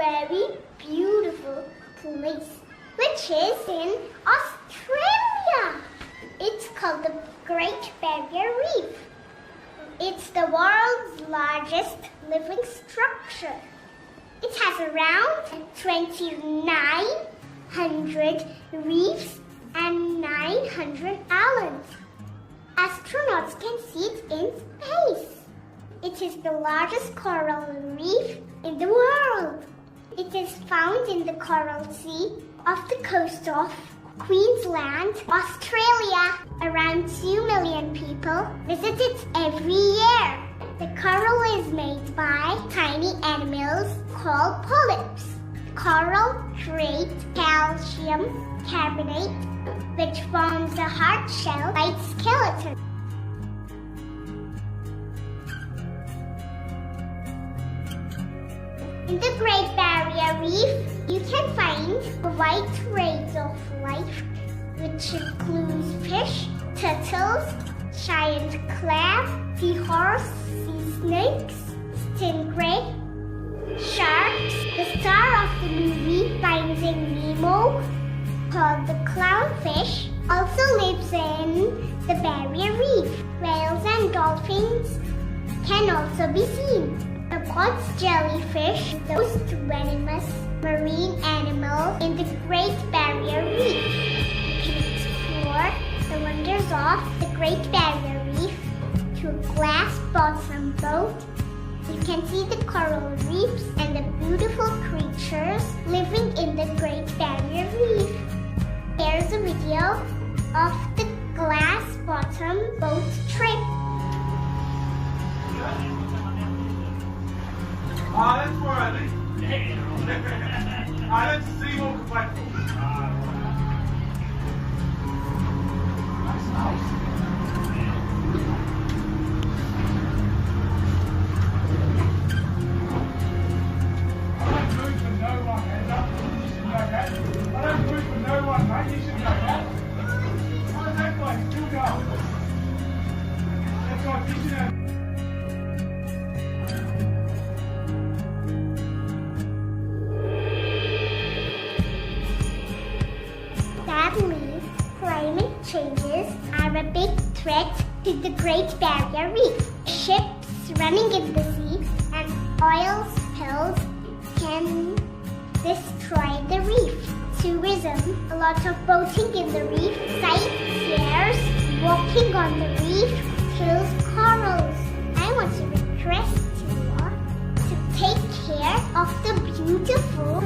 very beautiful place, which is in Australia. It's called the Great Barrier Reef. It's the world's largest living structure. It has around 2,900 reefs and 900 islands. Astronauts can see it in space. It is the largest coral reef in the world. It is found in the Coral Sea off the coast of Queensland, Australia. Around 2 million people visit it every year. The coral is made by tiny animals called polyps. Coral create calcium carbonate, which forms a hard shell-like skeleton. In the Great Barrier Reef, you can find a wide range of life, which includes fish, turtles, giant crab, seahorse, sea snakes, stingray, sharks. The star of the movie Finding Nemo, called the clownfish, also lives in the Barrier Reef. Whales and dolphins can also be seen. The Potts jellyfish is the most venomous marine animal in the Great Barrier Reef. You can explore the wonders of the Great Barrier Reef through a glass-bottom boat. You can see the coral reefs and the beautiful creatures living in the Great Barrier Reef. Here's a video of the glass-bottom boat trip. That's where I live. I like to see more platform. That's nice. I don't move for no one, Heather. You should know that. I don't move for no one, mate. You should know that. How's that place? Still going. That's like fishing out. Sadly, climate changes are a big threat to the Great Barrier Reef. Ships running in the sea and oil spills can destroy the reef. Tourism, a lot of boating in the reef, sightseers walking on the reef, kills corals. I want to request you all to take care of the beautiful